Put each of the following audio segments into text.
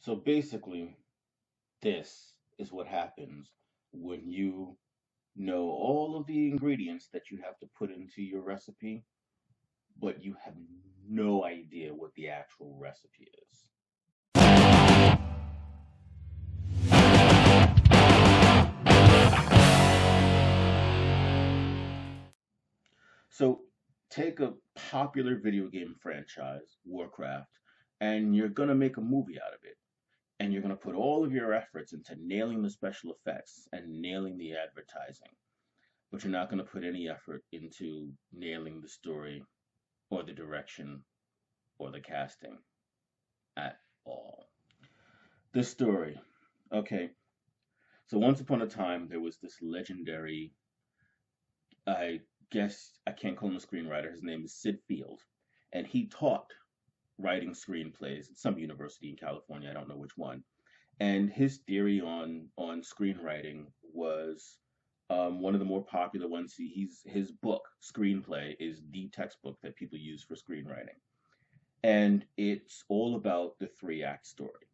So basically, this is what happens when you know all of the ingredients that you have to put into your recipe, but you have no idea what the actual recipe is. So take a popular video game franchise, Warcraft, and you're going to make a movie out of it. And you're going to put all of your efforts into nailing the special effects and nailing the advertising. But you're not going to put any effort into nailing the story or the direction or the casting at all. This story. Okay, so once upon a time, there was this legendary, I guess I can't call him a screenwriter, his name is Sid Field, and he taught writing screenplays at some university in California, I don't know which one. And his theory on screenwriting was one of the more popular ones. His book screenplay is the textbook that people use for screenwriting, and it's all about the three-act story.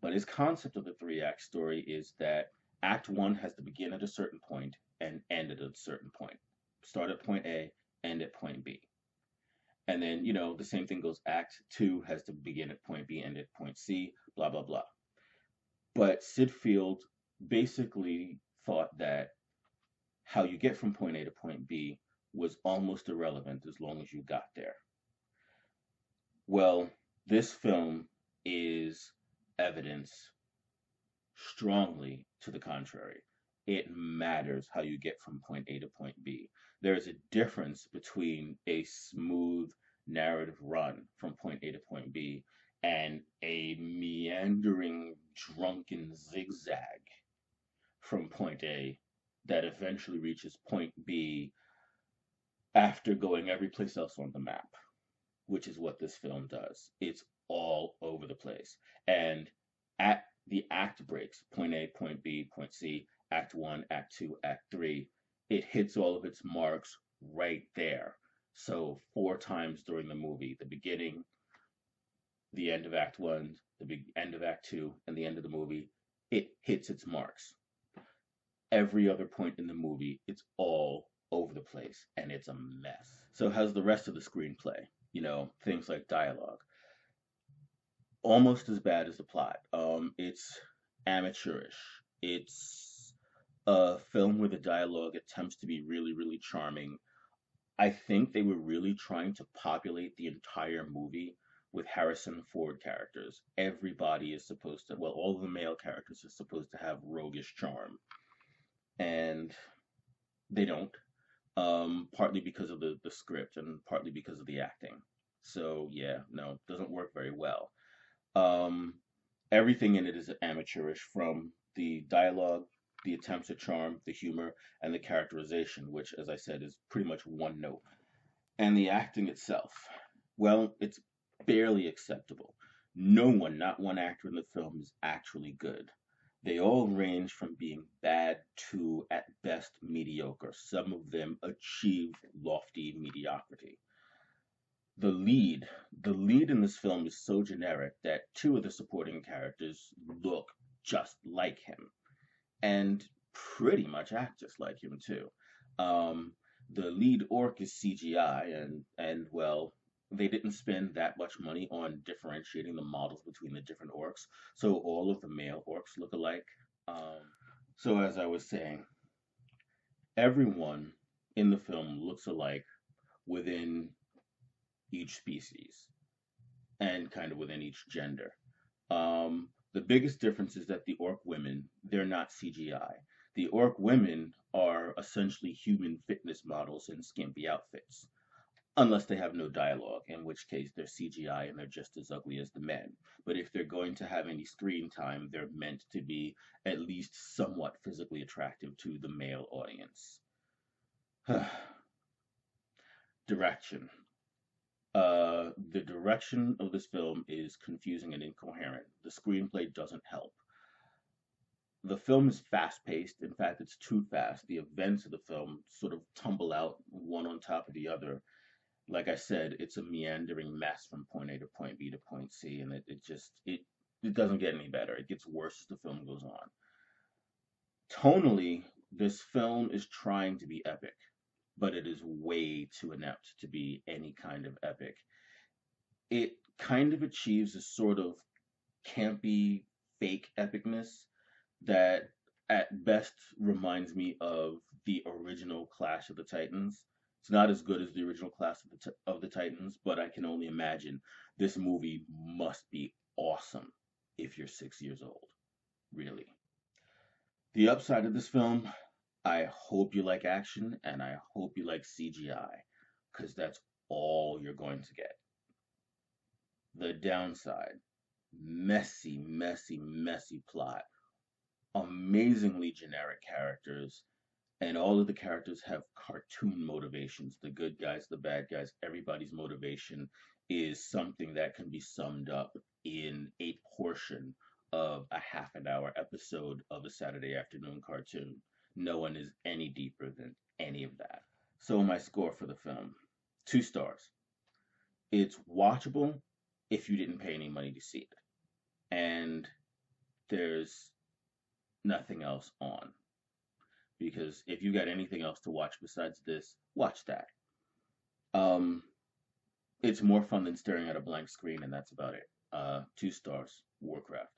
But his concept of the three-act story is that Act One has to begin at a certain point and end at a certain point. Start at point A, end at point B. And then, the same thing goes. Act Two has to begin at point B, end at point C, blah, blah, blah. But Sid Field basically thought that how you get from point A to point B was almost irrelevant as long as you got there. Well, this film is evidence strongly to the contrary. It matters how you get from point A to point B. There is a difference between a smooth narrative run from point A to point B and a meandering, drunken zigzag from point A that eventually reaches point B after going every place else on the map, which is what this film does. It's all over the place. And at the act breaks, point A, point B, point C, act one, act two, act three, it hits all of its marks right there. So four times during the movie, the beginning, the end of act one, the end of act two, and the end of the movie, it hits its marks. Every other point in the movie, it's all over the place and it's a mess. So how's the rest of the screenplay? Things like dialogue. Almost as bad as the plot. It's amateurish. It's a film where the dialogue attempts to be really, really charming. I think they were really trying to populate the entire movie with Harrison Ford characters. Everybody is supposed to, well, all of the male characters are supposed to have roguish charm, and they don't. Partly because of the script and partly because of the acting. So yeah, no, it doesn't work very well. Um, Everything in it is amateurish, from the dialogue, the attempts at charm, the humor, and the characterization, which, as I said, is pretty much one note. And the acting itself, well, it's barely acceptable. No one, not one actor in the film, is actually good. They all range from being bad to, at best, mediocre. Some of them achieve lofty mediocrity. The lead, the lead in this film is so generic that two of the supporting characters look just like him and pretty much act just like him too. Um, the lead orc is CGI, and well, they didn't spend that much money on differentiating the models between the different orcs, so all of the male orcs look alike. Um, so as I was saying, everyone in the film looks alike within each species and kind of within each gender. The biggest difference is that the orc women, they're not CGI. The orc women are essentially human fitness models in skimpy outfits, unless they have no dialogue, in which case they're CGI and they're just as ugly as the men. But if they're going to have any screen time, they're meant to be at least somewhat physically attractive to the male audience. Direction. The direction of this film is confusing and incoherent. The screenplay doesn't help. The film is fast paced. In fact, it's too fast. The events of the film sort of tumble out one on top of the other. Like I said, it's a meandering mess from point A to point B to point C, and it just it doesn't get any better. It gets worse as the film goes on. Tonally, this film is trying to be epic, but it is way too inept to be any kind of epic. It kind of achieves a sort of campy, fake epicness that at best reminds me of the original Clash of the Titans. It's not as good as the original Clash of the Titans, but I can only imagine this movie must be awesome if you're 6 years old, really. The upside of this film, I hope you like action and I hope you like CGI, because that's all you're going to get. The downside, messy, messy, messy plot, amazingly generic characters, and all of the characters have cartoon motivations. The good guys, the bad guys, everybody's motivation is something that can be summed up in a portion of a half an hour episode of a Saturday afternoon cartoon. No one is any deeper than any of that. So, my score for the film, 2 stars. It's watchable if you didn't pay any money to see it. And there's nothing else on. Because if you got anything else to watch besides this, watch that. Um, it's more fun than staring at a blank screen, and that's about it. 2 stars, Warcraft.